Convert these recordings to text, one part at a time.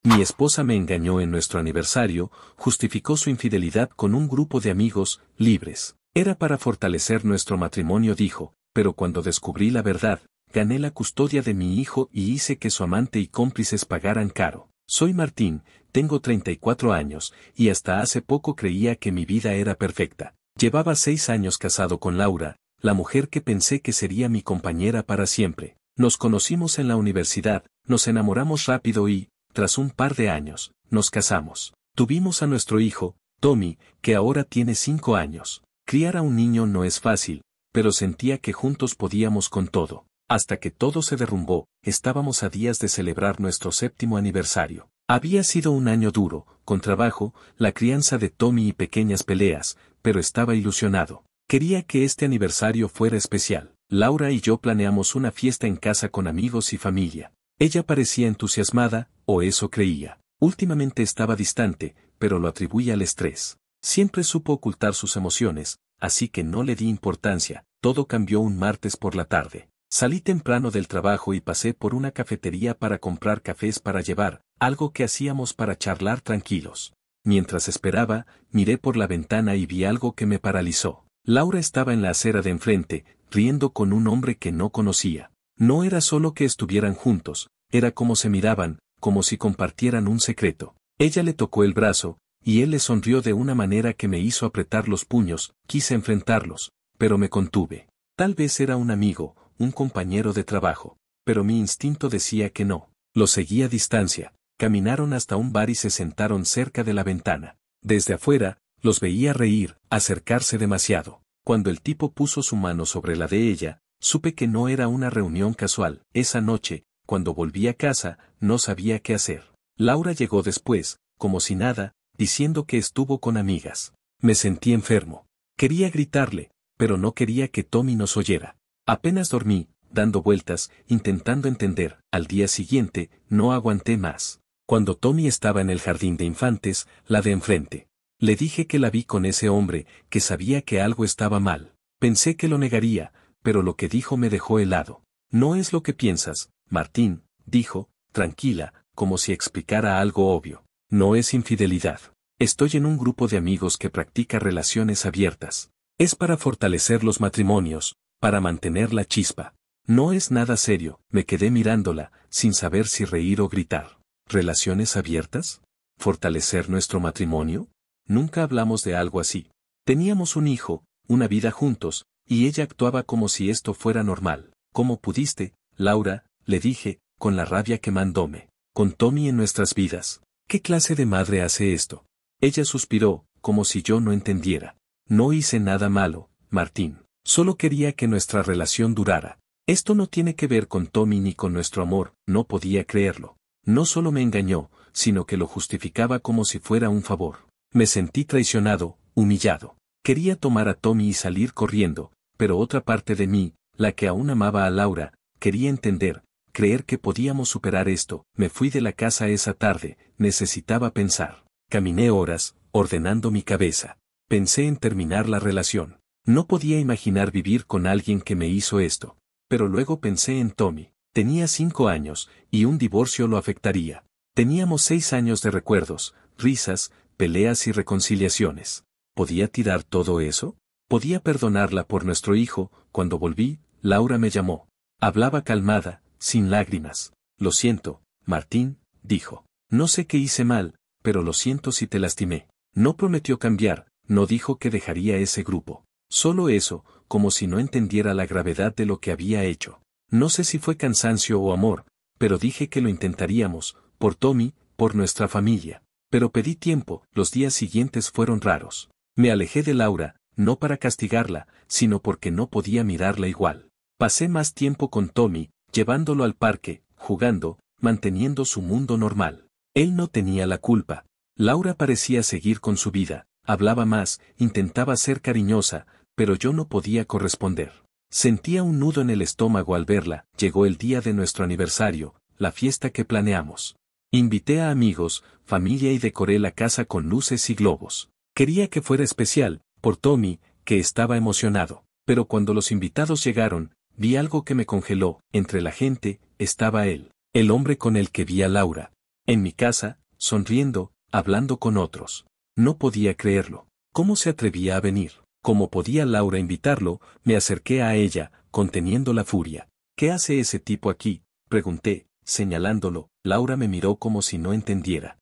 Mi esposa me engañó en nuestro aniversario, justificó su infidelidad con un grupo de amigos libres. Era para fortalecer nuestro matrimonio, dijo, pero cuando descubrí la verdad, gané la custodia de mi hijo y hice que su amante y cómplices pagaran caro. Soy Martín, tengo 34 años, y hasta hace poco creía que mi vida era perfecta. Llevaba 6 años casado con Laura, la mujer que pensé que sería mi compañera para siempre. Nos conocimos en la universidad, nos enamoramos rápido y, tras un par de años, nos casamos. Tuvimos a nuestro hijo, Tommy, que ahora tiene 5 años. Criar a un niño no es fácil, pero sentía que juntos podíamos con todo. Hasta que todo se derrumbó, estábamos a días de celebrar nuestro 7º aniversario. Había sido un año duro, con trabajo, la crianza de Tommy y pequeñas peleas, pero estaba ilusionado. Quería que este aniversario fuera especial. Laura y yo planeamos una fiesta en casa con amigos y familia. Ella parecía entusiasmada, o eso creía. Últimamente estaba distante, pero lo atribuía al estrés. Siempre supo ocultar sus emociones, así que no le di importancia. Todo cambió un martes por la tarde. Salí temprano del trabajo y pasé por una cafetería para comprar cafés para llevar, algo que hacíamos para charlar tranquilos. Mientras esperaba, miré por la ventana y vi algo que me paralizó. Laura estaba en la acera de enfrente, riendo con un hombre que no conocía. No era solo que estuvieran juntos, era como se miraban, como si compartieran un secreto. Ella le tocó el brazo, y él le sonrió de una manera que me hizo apretar los puños. Quise enfrentarlos, pero me contuve. Tal vez era un amigo, un compañero de trabajo, pero mi instinto decía que no. Lo seguí a distancia. Caminaron hasta un bar y se sentaron cerca de la ventana. Desde afuera, los veía reír, acercarse demasiado. Cuando el tipo puso su mano sobre la de ella, supe que no era una reunión casual. Esa noche, cuando volví a casa, no sabía qué hacer. Laura llegó después, como si nada, diciendo que estuvo con amigas. Me sentí enfermo. Quería gritarle, pero no quería que Tommy nos oyera. Apenas dormí, dando vueltas, intentando entender. Al día siguiente, no aguanté más. Cuando Tommy estaba en el jardín de infantes, la de enfrente. Le dije que la vi con ese hombre, que sabía que algo estaba mal. Pensé que lo negaría, pero lo que dijo me dejó helado. No es lo que piensas, Martín, dijo, tranquila, como si explicara algo obvio. No es infidelidad. Estoy en un grupo de amigos que practica relaciones abiertas. Es para fortalecer los matrimonios, para mantener la chispa. No es nada serio. Me quedé mirándola, sin saber si reír o gritar. ¿Relaciones abiertas? ¿Fortalecer nuestro matrimonio? Nunca hablamos de algo así. Teníamos un hijo, una vida juntos, y ella actuaba como si esto fuera normal. ¿Cómo pudiste, Laura?, le dije, con la rabia que mandóme. Con Tommy en nuestras vidas. ¿Qué clase de madre hace esto? Ella suspiró, como si yo no entendiera. No hice nada malo, Martín. Solo quería que nuestra relación durara. Esto no tiene que ver con Tommy ni con nuestro amor. No podía creerlo. No solo me engañó, sino que lo justificaba como si fuera un favor. Me sentí traicionado, humillado. Quería tomar a Tommy y salir corriendo, pero otra parte de mí, la que aún amaba a Laura, quería entender, creer que podíamos superar esto. Me fui de la casa esa tarde, necesitaba pensar. Caminé horas, ordenando mi cabeza. Pensé en terminar la relación. No podía imaginar vivir con alguien que me hizo esto. Pero luego pensé en Tommy. Tenía 5 años, y un divorcio lo afectaría. Teníamos 6 años de recuerdos, risas, peleas y reconciliaciones. ¿Podía tirar todo eso? ¿Podía perdonarla por nuestro hijo? Cuando volví, Laura me llamó. Hablaba calmada, sin lágrimas. Lo siento, Martín, dijo. No sé qué hice mal, pero lo siento si te lastimé. No prometió cambiar, no dijo que dejaría ese grupo. Solo eso, como si no entendiera la gravedad de lo que había hecho. No sé si fue cansancio o amor, pero dije que lo intentaríamos, por Tommy, por nuestra familia. Pero pedí tiempo. Los días siguientes fueron raros. Me alejé de Laura, no para castigarla, sino porque no podía mirarla igual. Pasé más tiempo con Tommy, llevándolo al parque, jugando, manteniendo su mundo normal. Él no tenía la culpa. Laura parecía seguir con su vida, hablaba más, intentaba ser cariñosa, pero yo no podía corresponder. Sentía un nudo en el estómago al verla. Llegó el día de nuestro aniversario, la fiesta que planeamos. Invité a amigos, familia y decoré la casa con luces y globos. Quería que fuera especial, por Tommy, que estaba emocionado. Pero cuando los invitados llegaron, vi algo que me congeló. Entre la gente, estaba él, el hombre con el que vi a Laura. En mi casa, sonriendo, hablando con otros. No podía creerlo. ¿Cómo se atrevía a venir? Como podía Laura invitarlo, me acerqué a ella, conteniendo la furia. ¿Qué hace ese tipo aquí?, pregunté, señalándolo. Laura me miró como si no entendiera.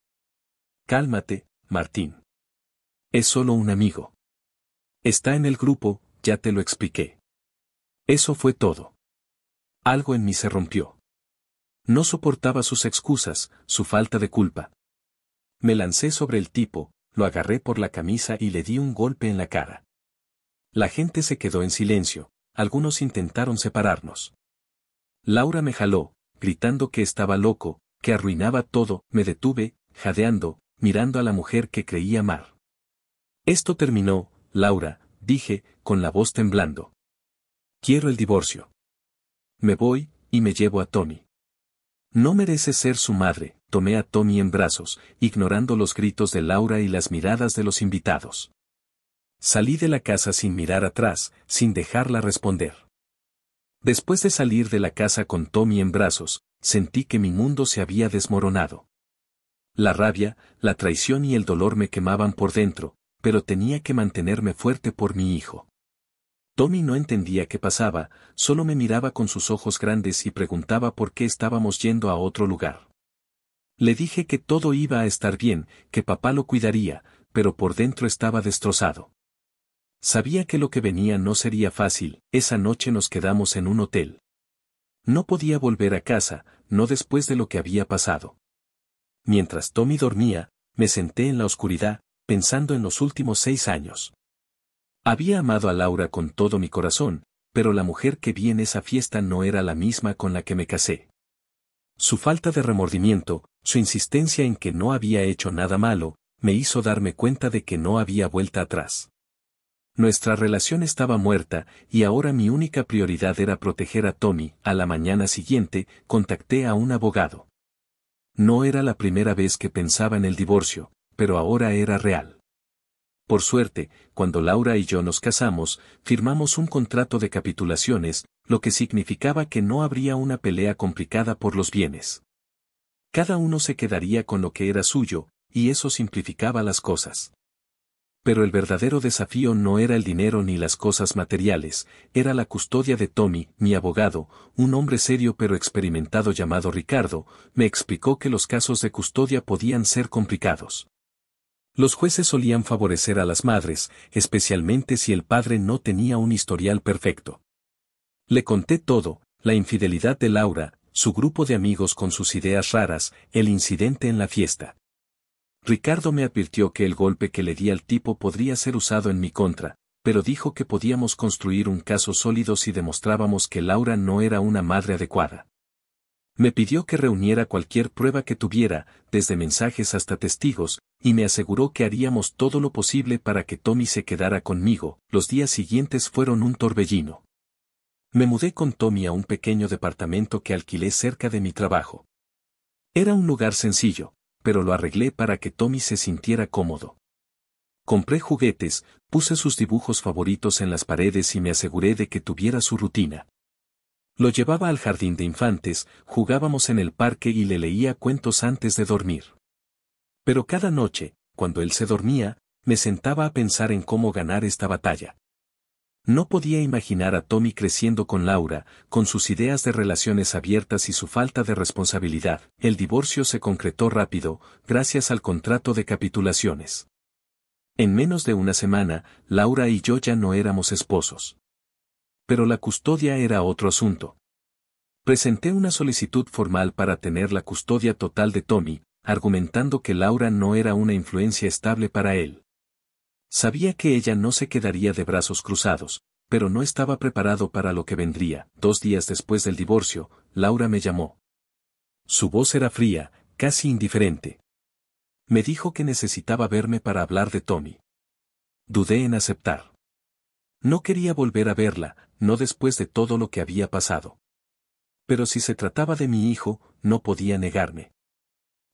Cálmate, Martín. Es solo un amigo. Está en el grupo, ya te lo expliqué. Eso fue todo. Algo en mí se rompió. No soportaba sus excusas, su falta de culpa. Me lancé sobre el tipo, lo agarré por la camisa y le di un golpe en la cara. La gente se quedó en silencio, algunos intentaron separarnos. Laura me jaló, gritando que estaba loco, que arruinaba todo. Me detuve, jadeando, mirando a la mujer que creía amar. Esto terminó, Laura, dije, con la voz temblando. Quiero el divorcio. Me voy, y me llevo a Tommy. No merece ser su madre. Tomé a Tommy en brazos, ignorando los gritos de Laura y las miradas de los invitados. Salí de la casa sin mirar atrás, sin dejarla responder. Después de salir de la casa con Tommy en brazos, sentí que mi mundo se había desmoronado. La rabia, la traición y el dolor me quemaban por dentro, pero tenía que mantenerme fuerte por mi hijo. Tommy no entendía qué pasaba, solo me miraba con sus ojos grandes y preguntaba por qué estábamos yendo a otro lugar. Le dije que todo iba a estar bien, que papá lo cuidaría, pero por dentro estaba destrozado. Sabía que lo que venía no sería fácil. Esa noche nos quedamos en un hotel. No podía volver a casa, no después de lo que había pasado. Mientras Tommy dormía, me senté en la oscuridad, pensando en los últimos 6 años. Había amado a Laura con todo mi corazón, pero la mujer que vi en esa fiesta no era la misma con la que me casé. Su falta de remordimiento, su insistencia en que no había hecho nada malo, me hizo darme cuenta de que no había vuelta atrás. Nuestra relación estaba muerta, y ahora mi única prioridad era proteger a Tommy. A la mañana siguiente, contacté a un abogado. No era la primera vez que pensaba en el divorcio, pero ahora era real. Por suerte, cuando Laura y yo nos casamos, firmamos un contrato de capitulaciones, lo que significaba que no habría una pelea complicada por los bienes. Cada uno se quedaría con lo que era suyo, y eso simplificaba las cosas. Pero el verdadero desafío no era el dinero ni las cosas materiales, era la custodia de Tommy. Mi abogado, un hombre serio pero experimentado llamado Ricardo, me explicó que los casos de custodia podían ser complicados. Los jueces solían favorecer a las madres, especialmente si el padre no tenía un historial perfecto. Le conté todo, la infidelidad de Laura, su grupo de amigos con sus ideas raras, el incidente en la fiesta. Ricardo me advirtió que el golpe que le di al tipo podría ser usado en mi contra, pero dijo que podíamos construir un caso sólido si demostrábamos que Laura no era una madre adecuada. Me pidió que reuniera cualquier prueba que tuviera, desde mensajes hasta testigos, y me aseguró que haríamos todo lo posible para que Tommy se quedara conmigo. Los días siguientes fueron un torbellino. Me mudé con Tommy a un pequeño departamento que alquilé cerca de mi trabajo. Era un lugar sencillo, pero lo arreglé para que Tommy se sintiera cómodo. Compré juguetes, puse sus dibujos favoritos en las paredes y me aseguré de que tuviera su rutina. Lo llevaba al jardín de infantes, jugábamos en el parque y le leía cuentos antes de dormir. Pero cada noche, cuando él se dormía, me sentaba a pensar en cómo ganar esta batalla. No podía imaginar a Tommy creciendo con Laura, con sus ideas de relaciones abiertas y su falta de responsabilidad. El divorcio se concretó rápido, gracias al contrato de capitulaciones. En menos de una semana, Laura y yo ya no éramos esposos. Pero la custodia era otro asunto. Presenté una solicitud formal para tener la custodia total de Tommy, argumentando que Laura no era una influencia estable para él. Sabía que ella no se quedaría de brazos cruzados, pero no estaba preparado para lo que vendría. 2 días después del divorcio, Laura me llamó. Su voz era fría, casi indiferente. Me dijo que necesitaba verme para hablar de Tommy. Dudé en aceptar. No quería volver a verla, no después de todo lo que había pasado. Pero si se trataba de mi hijo, no podía negarme.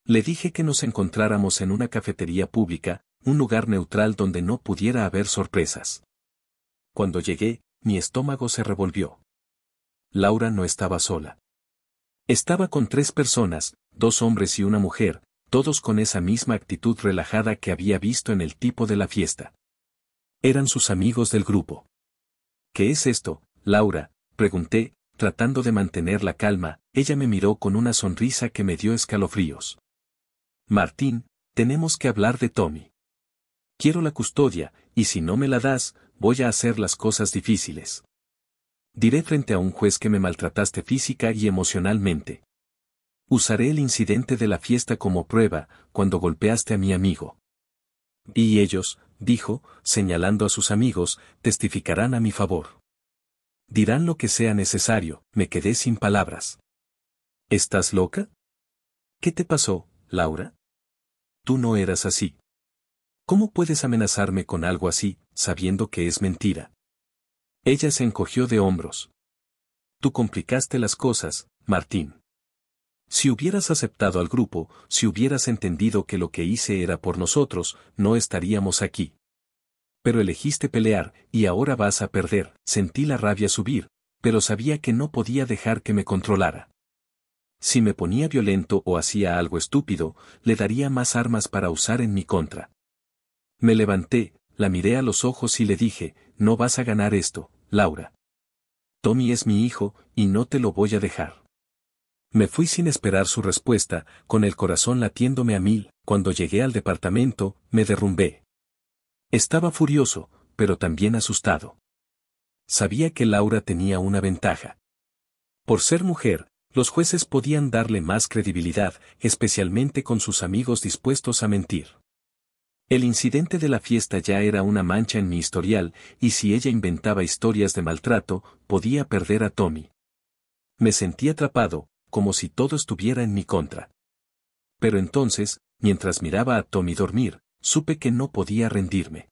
Le dije que nos encontráramos en una cafetería pública, un lugar neutral donde no pudiera haber sorpresas. Cuando llegué, mi estómago se revolvió. Laura no estaba sola. Estaba con 3 personas, 2 hombres y una mujer, todos con esa misma actitud relajada que había visto en el tipo de la fiesta. Eran sus amigos del grupo. ¿Qué es esto, Laura?, pregunté, tratando de mantener la calma. Ella me miró con una sonrisa que me dio escalofríos. Martín, tenemos que hablar de Tommy. Quiero la custodia, y si no me la das, voy a hacer las cosas difíciles. Diré frente a un juez que me maltrataste física y emocionalmente. Usaré el incidente de la fiesta como prueba, cuando golpeaste a mi amigo. Y ellos, dijo, señalando a sus amigos, testificarán a mi favor. Dirán lo que sea necesario. Me quedé sin palabras. ¿Estás loca? ¿Qué te pasó, Laura? Tú no eras así. ¿Cómo puedes amenazarme con algo así, sabiendo que es mentira? Ella se encogió de hombros. Tú complicaste las cosas, Martín. Si hubieras aceptado al grupo, si hubieras entendido que lo que hice era por nosotros, no estaríamos aquí. Pero elegiste pelear, y ahora vas a perder. Sentí la rabia subir, pero sabía que no podía dejar que me controlara. Si me ponía violento o hacía algo estúpido, le daría más armas para usar en mi contra. Me levanté, la miré a los ojos y le dije, no vas a ganar esto, Laura. Tommy es mi hijo, y no te lo voy a dejar. Me fui sin esperar su respuesta, con el corazón latiéndome a mil. Cuando llegué al departamento, me derrumbé. Estaba furioso, pero también asustado. Sabía que Laura tenía una ventaja. Por ser mujer, los jueces podían darle más credibilidad, especialmente con sus amigos dispuestos a mentir. El incidente de la fiesta ya era una mancha en mi historial, y si ella inventaba historias de maltrato, podía perder a Tommy. Me sentí atrapado, como si todo estuviera en mi contra. Pero entonces, mientras miraba a Tommy dormir, supe que no podía rendirme.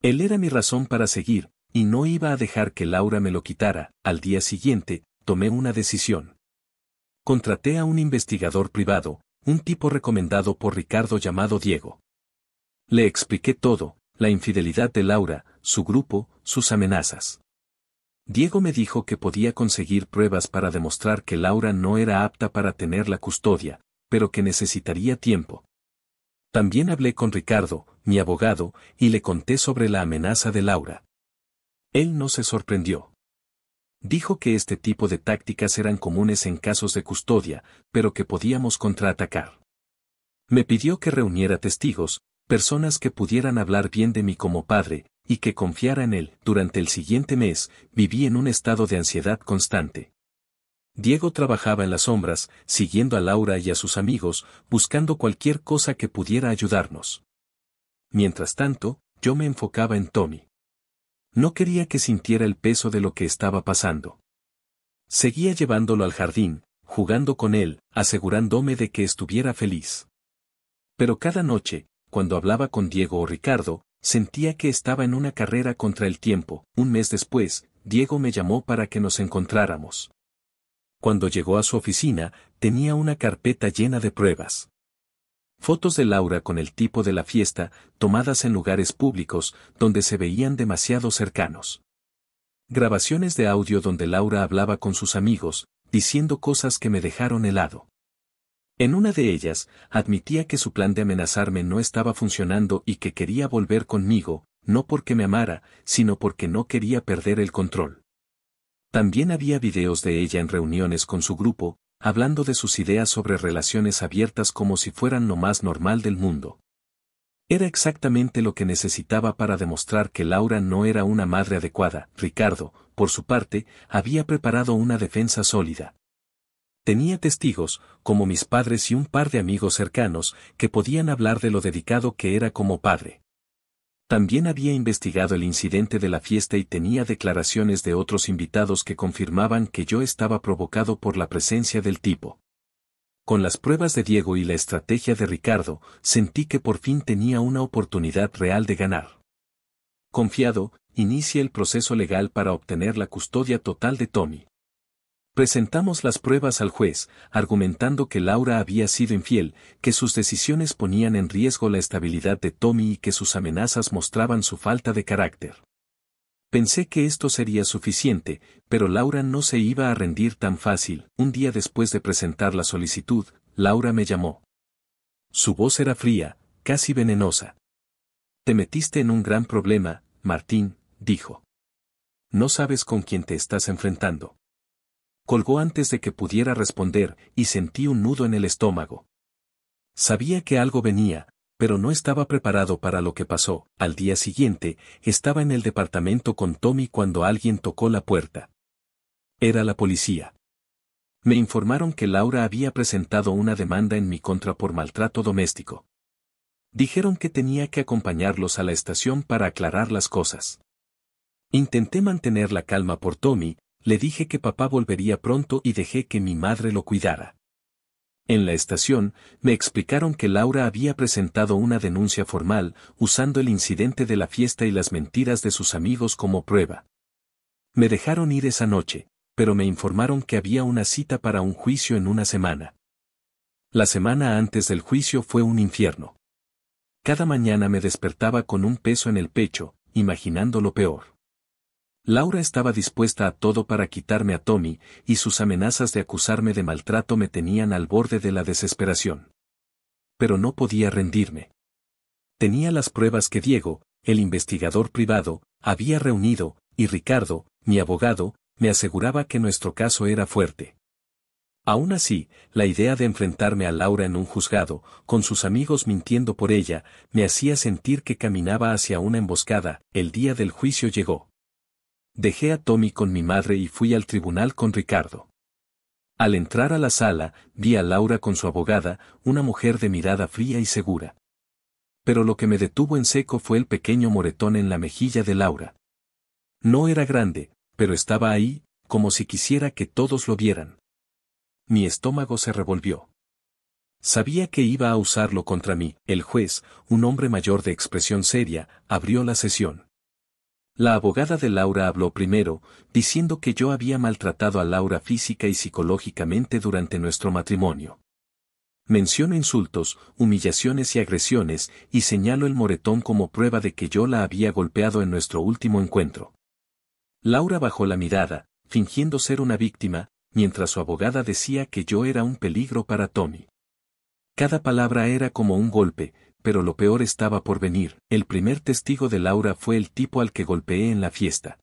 Él era mi razón para seguir, y no iba a dejar que Laura me lo quitara. Al día siguiente, tomé una decisión. Contraté a un investigador privado, un tipo recomendado por Ricardo llamado Diego. Le expliqué todo, la infidelidad de Laura, su grupo, sus amenazas. Diego me dijo que podía conseguir pruebas para demostrar que Laura no era apta para tener la custodia, pero que necesitaría tiempo. También hablé con Ricardo, mi abogado, y le conté sobre la amenaza de Laura. Él no se sorprendió. Dijo que este tipo de tácticas eran comunes en casos de custodia, pero que podíamos contraatacar. Me pidió que reuniera testigos, personas que pudieran hablar bien de mí como padre, y que confiara en él. Durante el siguiente mes, viví en un estado de ansiedad constante. Diego trabajaba en las sombras, siguiendo a Laura y a sus amigos, buscando cualquier cosa que pudiera ayudarnos. Mientras tanto, yo me enfocaba en Tommy. No quería que sintiera el peso de lo que estaba pasando. Seguía llevándolo al jardín, jugando con él, asegurándome de que estuviera feliz. Pero cada noche, cuando hablaba con Diego o Ricardo, sentía que estaba en una carrera contra el tiempo. Un mes después, Diego me llamó para que nos encontráramos. Cuando llegó a su oficina, tenía una carpeta llena de pruebas. Fotos de Laura con el tipo de la fiesta, tomadas en lugares públicos, donde se veían demasiado cercanos. Grabaciones de audio donde Laura hablaba con sus amigos, diciendo cosas que me dejaron helado. En una de ellas, admitía que su plan de amenazarme no estaba funcionando y que quería volver conmigo, no porque me amara, sino porque no quería perder el control. También había videos de ella en reuniones con su grupo, hablando de sus ideas sobre relaciones abiertas como si fueran lo más normal del mundo. Era exactamente lo que necesitaba para demostrar que Laura no era una madre adecuada. Ricardo, por su parte, había preparado una defensa sólida. Tenía testigos, como mis padres y un par de amigos cercanos, que podían hablar de lo dedicado que era como padre. También había investigado el incidente de la fiesta y tenía declaraciones de otros invitados que confirmaban que yo estaba provocado por la presencia del tipo. Con las pruebas de Diego y la estrategia de Ricardo, sentí que por fin tenía una oportunidad real de ganar. Confiado, inicié el proceso legal para obtener la custodia total de Tommy. Presentamos las pruebas al juez, argumentando que Laura había sido infiel, que sus decisiones ponían en riesgo la estabilidad de Tommy y que sus amenazas mostraban su falta de carácter. Pensé que esto sería suficiente, pero Laura no se iba a rendir tan fácil. Un día después de presentar la solicitud, Laura me llamó. Su voz era fría, casi venenosa. Te metiste en un gran problema, Martín, dijo. No sabes con quién te estás enfrentando. Colgó antes de que pudiera responder y sentí un nudo en el estómago. Sabía que algo venía, pero no estaba preparado para lo que pasó. Al día siguiente, estaba en el departamento con Tommy cuando alguien tocó la puerta. Era la policía. Me informaron que Laura había presentado una demanda en mi contra por maltrato doméstico. Dijeron que tenía que acompañarlos a la estación para aclarar las cosas. Intenté mantener la calma por Tommy, le dije que papá volvería pronto y dejé que mi madre lo cuidara. En la estación, me explicaron que Laura había presentado una denuncia formal, usando el incidente de la fiesta y las mentiras de sus amigos como prueba. Me dejaron ir esa noche, pero me informaron que había una cita para un juicio en una semana. La semana antes del juicio fue un infierno. Cada mañana me despertaba con un peso en el pecho, imaginando lo peor. Laura estaba dispuesta a todo para quitarme a Tommy, y sus amenazas de acusarme de maltrato me tenían al borde de la desesperación. Pero no podía rendirme. Tenía las pruebas que Diego, el investigador privado, había reunido, y Ricardo, mi abogado, me aseguraba que nuestro caso era fuerte. Aún así, la idea de enfrentarme a Laura en un juzgado, con sus amigos mintiendo por ella, me hacía sentir que caminaba hacia una emboscada. El día del juicio llegó. Dejé a Tommy con mi madre y fui al tribunal con Ricardo. Al entrar a la sala, vi a Laura con su abogada, una mujer de mirada fría y segura. Pero lo que me detuvo en seco fue el pequeño moretón en la mejilla de Laura. No era grande, pero estaba ahí, como si quisiera que todos lo vieran. Mi estómago se revolvió. Sabía que iba a usarlo contra mí. El juez, un hombre mayor de expresión seria, abrió la sesión. La abogada de Laura habló primero, diciendo que yo había maltratado a Laura física y psicológicamente durante nuestro matrimonio. Menciono insultos, humillaciones y agresiones, y señalo el moretón como prueba de que yo la había golpeado en nuestro último encuentro. Laura bajó la mirada, fingiendo ser una víctima, mientras su abogada decía que yo era un peligro para Tommy. Cada palabra era como un golpe, pero lo peor estaba por venir. El primer testigo de Laura fue el tipo al que golpeé en la fiesta.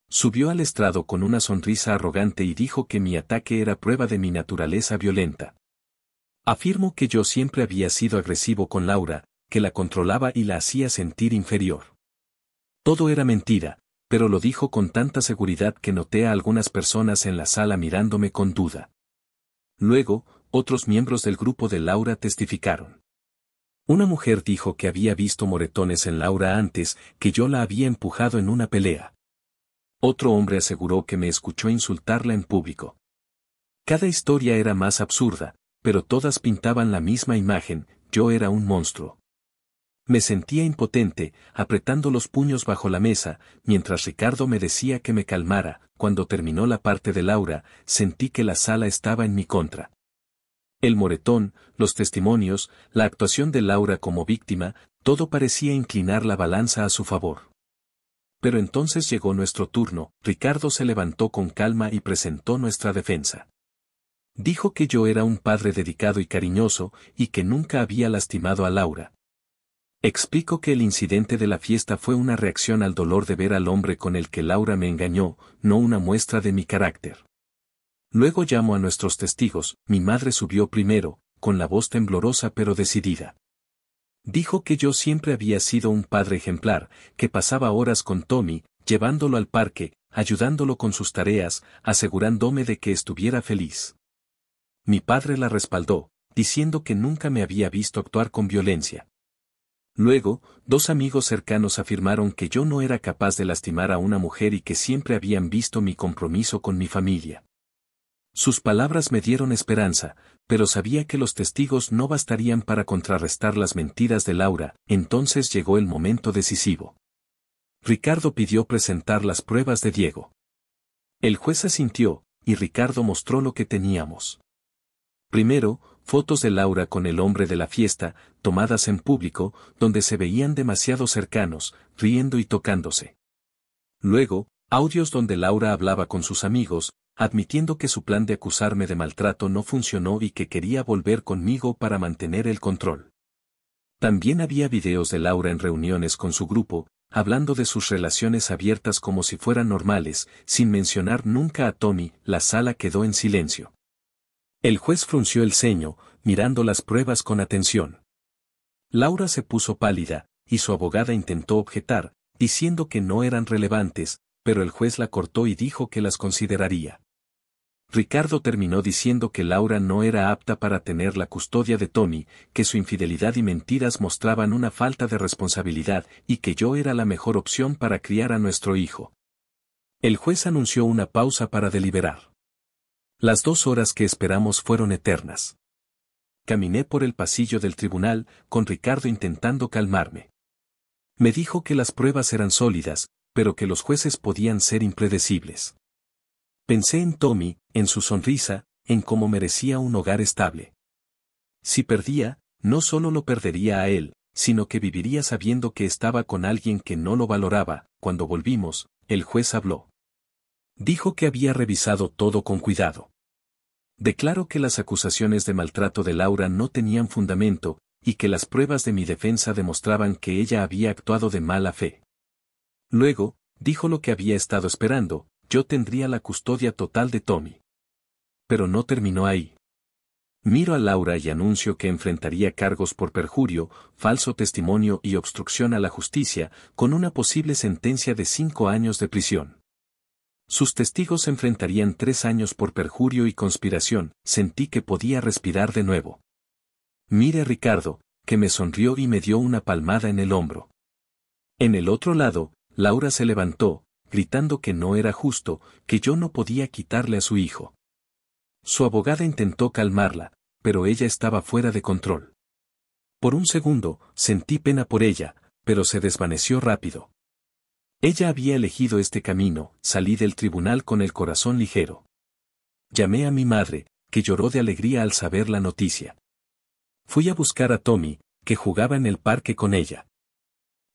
Subió al estrado con una sonrisa arrogante y dijo que mi ataque era prueba de mi naturaleza violenta. Afirmó que yo siempre había sido agresivo con Laura, que la controlaba y la hacía sentir inferior. Todo era mentira, pero lo dijo con tanta seguridad que noté a algunas personas en la sala mirándome con duda. Luego, otros miembros del grupo de Laura testificaron. Una mujer dijo que había visto moretones en Laura antes, que yo la había empujado en una pelea. Otro hombre aseguró que me escuchó insultarla en público. Cada historia era más absurda, pero todas pintaban la misma imagen: yo era un monstruo. Me sentía impotente, apretando los puños bajo la mesa, mientras Ricardo me decía que me calmara. Cuando terminó la parte de Laura, sentí que la sala estaba en mi contra. El moretón, los testimonios, la actuación de Laura como víctima, todo parecía inclinar la balanza a su favor. Pero entonces llegó nuestro turno. Ricardo se levantó con calma y presentó nuestra defensa. Dijo que yo era un padre dedicado y cariñoso, y que nunca había lastimado a Laura. Explico que el incidente de la fiesta fue una reacción al dolor de ver al hombre con el que Laura me engañó, no una muestra de mi carácter. Luego llamó a nuestros testigos. Mi madre subió primero, con la voz temblorosa pero decidida. Dijo que yo siempre había sido un padre ejemplar, que pasaba horas con Tommy, llevándolo al parque, ayudándolo con sus tareas, asegurándome de que estuviera feliz. Mi padre la respaldó, diciendo que nunca me había visto actuar con violencia. Luego, dos amigos cercanos afirmaron que yo no era capaz de lastimar a una mujer y que siempre habían visto mi compromiso con mi familia. Sus palabras me dieron esperanza, pero sabía que los testigos no bastarían para contrarrestar las mentiras de Laura. Entonces llegó el momento decisivo. Ricardo pidió presentar las pruebas de Diego. El juez asintió, y Ricardo mostró lo que teníamos. Primero, fotos de Laura con el hombre de la fiesta, tomadas en público, donde se veían demasiado cercanos, riendo y tocándose. Luego, audios donde Laura hablaba con sus amigos, admitiendo que su plan de acusarme de maltrato no funcionó y que quería volver conmigo para mantener el control. También había videos de Laura en reuniones con su grupo, hablando de sus relaciones abiertas como si fueran normales, sin mencionar nunca a Tommy. La sala quedó en silencio. El juez frunció el ceño, mirando las pruebas con atención. Laura se puso pálida, y su abogada intentó objetar, diciendo que no eran relevantes, pero el juez la cortó y dijo que las consideraría. Ricardo terminó diciendo que Laura no era apta para tener la custodia de Tommy, que su infidelidad y mentiras mostraban una falta de responsabilidad y que yo era la mejor opción para criar a nuestro hijo. El juez anunció una pausa para deliberar. Las 2 horas que esperamos fueron eternas. Caminé por el pasillo del tribunal, con Ricardo intentando calmarme. Me dijo que las pruebas eran sólidas, pero que los jueces podían ser impredecibles. Pensé en Tommy, en su sonrisa, en cómo merecía un hogar estable. Si perdía, no solo lo perdería a él, sino que viviría sabiendo que estaba con alguien que no lo valoraba. Cuando volvimos, el juez habló. Dijo que había revisado todo con cuidado. Declaró que las acusaciones de maltrato de Laura no tenían fundamento, y que las pruebas de mi defensa demostraban que ella había actuado de mala fe. Luego, dijo lo que había estado esperando: yo tendría la custodia total de Tommy. Pero no terminó ahí. Miro a Laura y anuncio que enfrentaría cargos por perjurio, falso testimonio y obstrucción a la justicia, con una posible sentencia de 5 años de prisión. Sus testigos enfrentarían 3 años por perjurio y conspiración. Sentí que podía respirar de nuevo. Miré a Ricardo, que me sonrió y me dio una palmada en el hombro. En el otro lado, Laura se levantó, gritando que no era justo, que yo no podía quitarle a su hijo. Su abogada intentó calmarla, pero ella estaba fuera de control. Por un segundo, sentí pena por ella, pero se desvaneció rápido. Ella había elegido este camino. Salí del tribunal con el corazón ligero. Llamé a mi madre, que lloró de alegría al saber la noticia. Fui a buscar a Tommy, que jugaba en el parque con ella.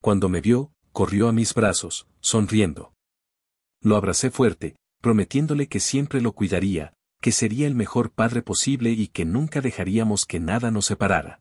Cuando me vio, corrió a mis brazos, sonriendo. Lo abracé fuerte, prometiéndole que siempre lo cuidaría, que sería el mejor padre posible y que nunca dejaríamos que nada nos separara.